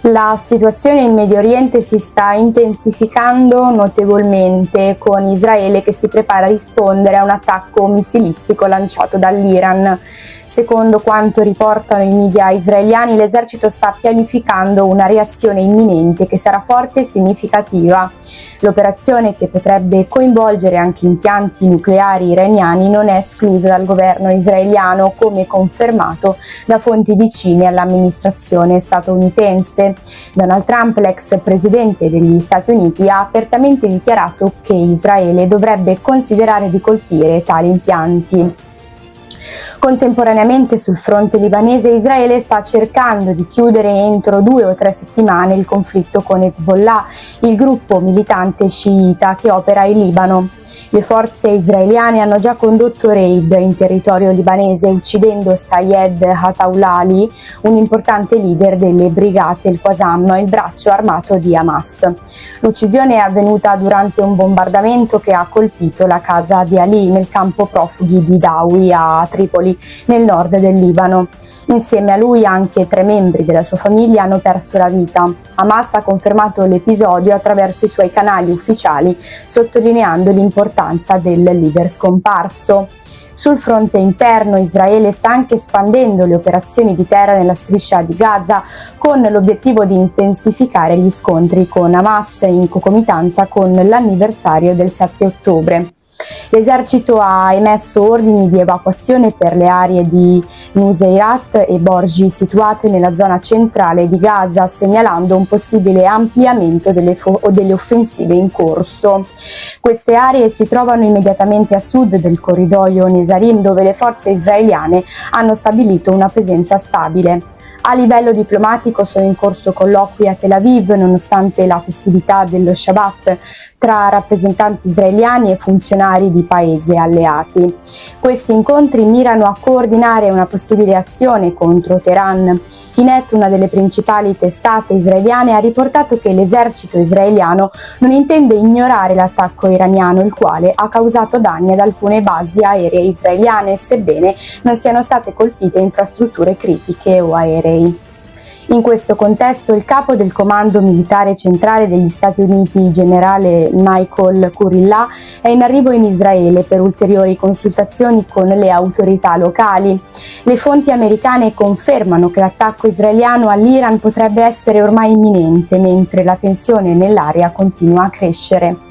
La situazione in Medio Oriente si sta intensificando notevolmente, con Israele che si prepara a rispondere a un attacco missilistico lanciato dall'Iran. Secondo quanto riportano i media israeliani, l'esercito sta pianificando una reazione imminente che sarà forte e significativa. L'operazione, che potrebbe coinvolgere anche impianti nucleari iraniani, non è esclusa dal governo israeliano, come confermato da fonti vicine all'amministrazione statunitense. Donald Trump, l'ex presidente degli Stati Uniti, ha apertamente dichiarato che Israele dovrebbe considerare di colpire tali impianti. Contemporaneamente sul fronte libanese, Israele sta cercando di chiudere entro 2 o 3 settimane il conflitto con Hezbollah, il gruppo militante sciita che opera in Libano. Le forze israeliane hanno già condotto raid in territorio libanese, uccidendo Sayed Hataulali, un importante leader delle brigate al-Qassam, il braccio armato di Hamas. L'uccisione è avvenuta durante un bombardamento che ha colpito la casa di Ali nel campo profughi di Dawi a Tripoli, nel nord del Libano. Insieme a lui anche 3 membri della sua famiglia hanno perso la vita. Hamas ha confermato l'episodio attraverso i suoi canali ufficiali, sottolineando l'importanza del leader scomparso. Sul fronte interno, Israele sta anche espandendo le operazioni di terra nella striscia di Gaza, con l'obiettivo di intensificare gli scontri con Hamas in concomitanza con l'anniversario del 7 ottobre. L'esercito ha emesso ordini di evacuazione per le aree di Nuseirat e Borji situate nella zona centrale di Gaza, segnalando un possibile ampliamento delle offensive in corso. Queste aree si trovano immediatamente a sud del corridoio Nesarim, dove le forze israeliane hanno stabilito una presenza stabile. A livello diplomatico sono in corso colloqui a Tel Aviv, nonostante la festività dello Shabbat, tra rappresentanti israeliani e funzionari di paesi alleati. Questi incontri mirano a coordinare una possibile azione contro Teheran. Ynet, una delle principali testate israeliane, ha riportato che l'esercito israeliano non intende ignorare l'attacco iraniano, il quale ha causato danni ad alcune basi aeree israeliane, sebbene non siano state colpite infrastrutture critiche o aerei. In questo contesto, il capo del Comando Militare Centrale degli Stati Uniti, generale Michael Kurilla, è in arrivo in Israele per ulteriori consultazioni con le autorità locali. Le fonti americane confermano che l'attacco israeliano all'Iran potrebbe essere ormai imminente, mentre la tensione nell'area continua a crescere.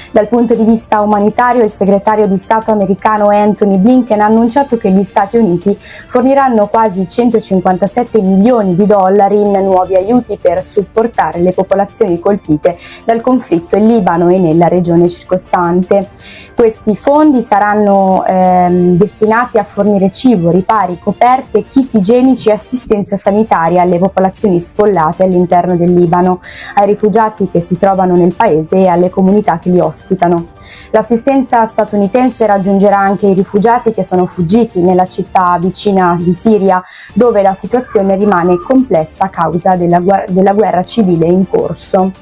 Dal punto di vista umanitario, il segretario di Stato americano Antony Blinken ha annunciato che gli Stati Uniti forniranno quasi 157 milioni di dollari in nuovi aiuti per supportare le popolazioni colpite dal conflitto in Libano e nella regione circostante. Questi fondi saranno destinati a fornire cibo, ripari, coperte, kit igienici e assistenza sanitaria alle popolazioni sfollate all'interno del Libano, ai rifugiati che si trovano nel paese e alle comunità che li ospitano. L'assistenza statunitense raggiungerà anche i rifugiati che sono fuggiti nella città vicina di Siria, dove la situazione rimane complessa a causa della guerra civile in corso.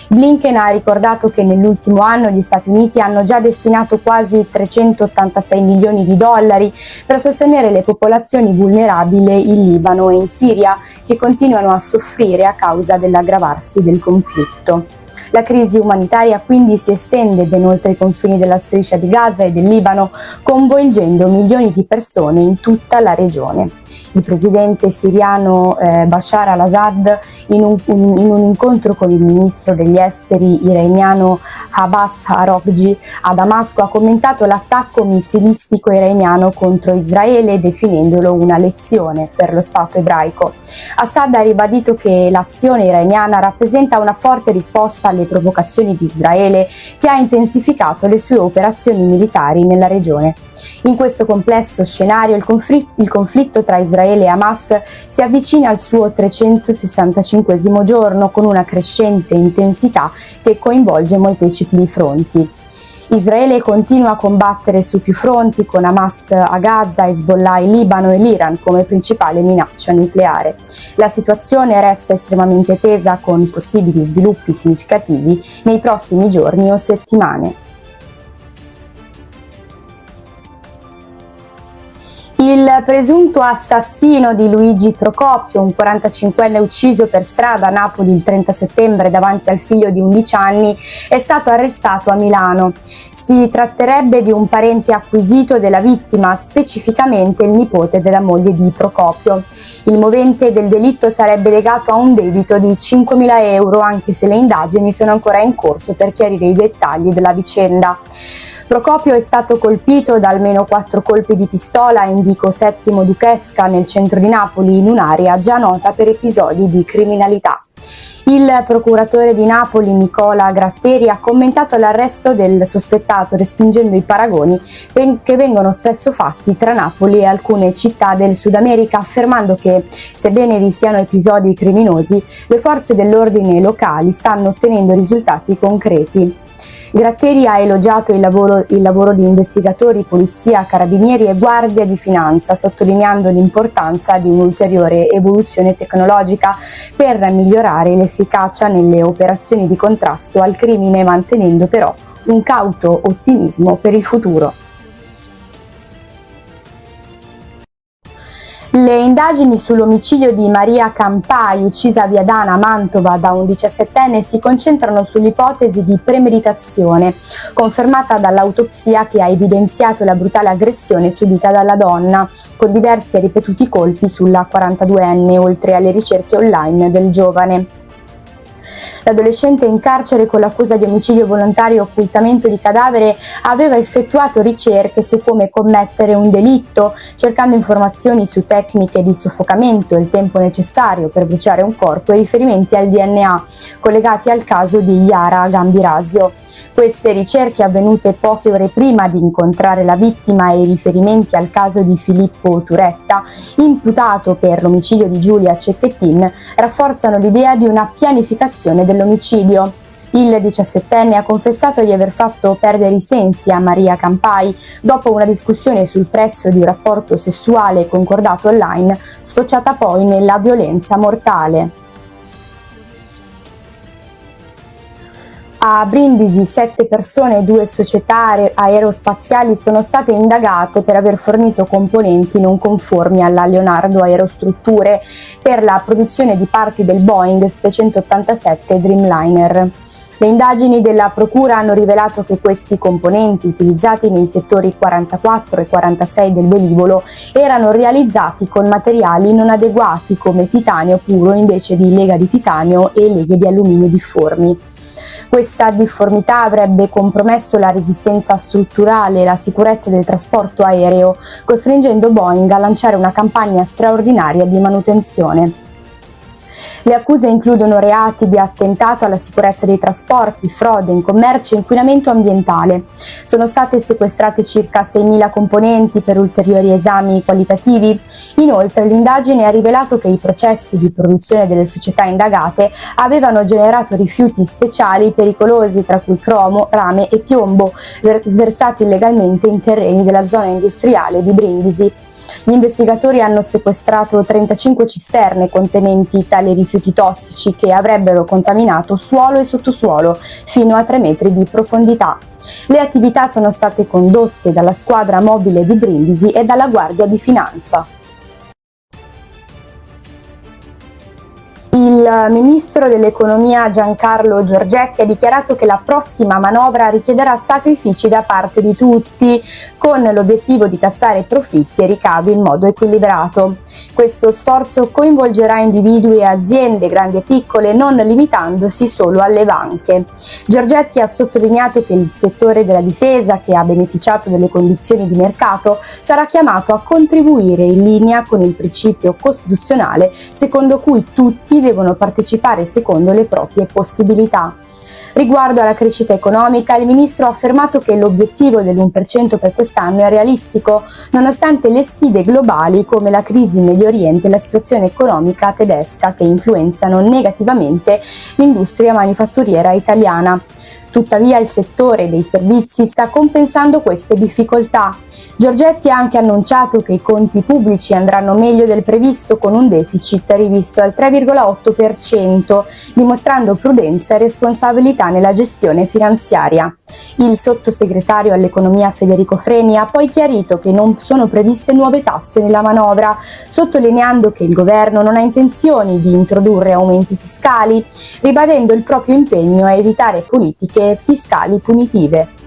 Blinken ha ricordato che nell'ultimo anno gli Stati Uniti hanno già destinato quasi 386 milioni di dollari per sostenere le popolazioni vulnerabili in Libano e in Siria, che continuano a soffrire a causa dell'aggravarsi del conflitto. La crisi umanitaria quindi si estende ben oltre i confini della striscia di Gaza e del Libano, coinvolgendo milioni di persone in tutta la regione. Il presidente siriano Bashar al-Assad, in un incontro con il ministro degli esteri iraniano Abbas Araghchi a Damasco, ha commentato l'attacco missilistico iraniano contro Israele, definendolo una lezione per lo Stato ebraico. Assad ha ribadito che l'azione iraniana rappresenta una forte risposta alle provocazioni di Israele, che ha intensificato le sue operazioni militari nella regione. In questo complesso scenario il conflitto tra Israele e Hamas si avvicina al suo 365° giorno, con una crescente intensità che coinvolge molteplici fronti. Israele continua a combattere su più fronti, con Hamas a Gaza, Hezbollah in Libano e l'Iran come principale minaccia nucleare. La situazione resta estremamente tesa, con possibili sviluppi significativi nei prossimi giorni o settimane. Il presunto assassino di Luigi Procopio, un 45enne ucciso per strada a Napoli il 30 settembre davanti al figlio di 11 anni, è stato arrestato a Milano. Si tratterebbe di un parente acquisito della vittima, specificamente il nipote della moglie di Procopio. Il movente del delitto sarebbe legato a un debito di 5.000 euro, anche se le indagini sono ancora in corso per chiarire i dettagli della vicenda. Procopio è stato colpito da almeno 4 colpi di pistola in Vico Settimo Duchesca, nel centro di Napoli, in un'area già nota per episodi di criminalità. Il procuratore di Napoli, Nicola Gratteri, ha commentato l'arresto del sospettato, respingendo i paragoni che vengono spesso fatti tra Napoli e alcune città del Sud America, affermando che, sebbene vi siano episodi criminosi, le forze dell'ordine locali stanno ottenendo risultati concreti. Gratteri ha elogiato il lavoro di investigatori, polizia, carabinieri e guardia di finanza, sottolineando l'importanza di un'ulteriore evoluzione tecnologica per migliorare l'efficacia nelle operazioni di contrasto al crimine, mantenendo però un cauto ottimismo per il futuro. Le indagini sull'omicidio di Maria Campai, uccisa a Viadana, Mantova, da un 17enne, si concentrano sull'ipotesi di premeditazione, confermata dall'autopsia che ha evidenziato la brutale aggressione subita dalla donna, con diversi e ripetuti colpi sulla 42enne, oltre alle ricerche online del giovane. L'adolescente in carcere con l'accusa di omicidio volontario e occultamento di cadavere aveva effettuato ricerche su come commettere un delitto, cercando informazioni su tecniche di soffocamento, il tempo necessario per bruciare un corpo e riferimenti al DNA collegati al caso di Yara Gambirasio. Queste ricerche, avvenute poche ore prima di incontrare la vittima, e i riferimenti al caso di Filippo Turetta, imputato per l'omicidio di Giulia Cecchettin, rafforzano l'idea di una pianificazione dell'omicidio. Il 17enne ha confessato di aver fatto perdere i sensi a Maria Campai dopo una discussione sul prezzo di un rapporto sessuale concordato online, sfociata poi nella violenza mortale. A Brindisi 7 persone e 2 società aerospaziali sono state indagate per aver fornito componenti non conformi alla Leonardo Aerostrutture per la produzione di parti del Boeing 787 Dreamliner. Le indagini della Procura hanno rivelato che questi componenti, utilizzati nei settori 44 e 46 del velivolo, erano realizzati con materiali non adeguati come titanio puro invece di lega di titanio e leghe di alluminio difformi. Questa difformità avrebbe compromesso la resistenza strutturale e la sicurezza del trasporto aereo, costringendo Boeing a lanciare una campagna straordinaria di manutenzione. Le accuse includono reati di attentato alla sicurezza dei trasporti, frode in commercio e inquinamento ambientale. Sono state sequestrate circa 6.000 componenti per ulteriori esami qualitativi. Inoltre, l'indagine ha rivelato che i processi di produzione delle società indagate avevano generato rifiuti speciali pericolosi, tra cui cromo, rame e piombo, sversati illegalmente in terreni della zona industriale di Brindisi. Gli investigatori hanno sequestrato 35 cisterne contenenti tali rifiuti tossici che avrebbero contaminato suolo e sottosuolo fino a 3 metri di profondità. Le attività sono state condotte dalla squadra mobile di Brindisi e dalla Guardia di Finanza. Il ministro dell'economia Giancarlo Giorgetti ha dichiarato che la prossima manovra richiederà sacrifici da parte di tutti, con l'obiettivo di tassare profitti e ricavi in modo equilibrato. Questo sforzo coinvolgerà individui e aziende, grandi e piccole, non limitandosi solo alle banche. Giorgetti ha sottolineato che il settore della difesa, che ha beneficiato delle condizioni di mercato, sarà chiamato a contribuire in linea con il principio costituzionale secondo cui tutti devono partecipare secondo le proprie possibilità. Riguardo alla crescita economica, il ministro ha affermato che l'obiettivo dell'1% per quest'anno è realistico, nonostante le sfide globali come la crisi in Medio Oriente e la situazione economica tedesca che influenzano negativamente l'industria manifatturiera italiana. Tuttavia il settore dei servizi sta compensando queste difficoltà. Giorgetti ha anche annunciato che i conti pubblici andranno meglio del previsto, con un deficit rivisto al 3,8%, dimostrando prudenza e responsabilità nella gestione finanziaria. Il sottosegretario all'economia Federico Freni ha poi chiarito che non sono previste nuove tasse nella manovra, sottolineando che il governo non ha intenzioni di introdurre aumenti fiscali, ribadendo il proprio impegno a evitare politiche fiscali punitive.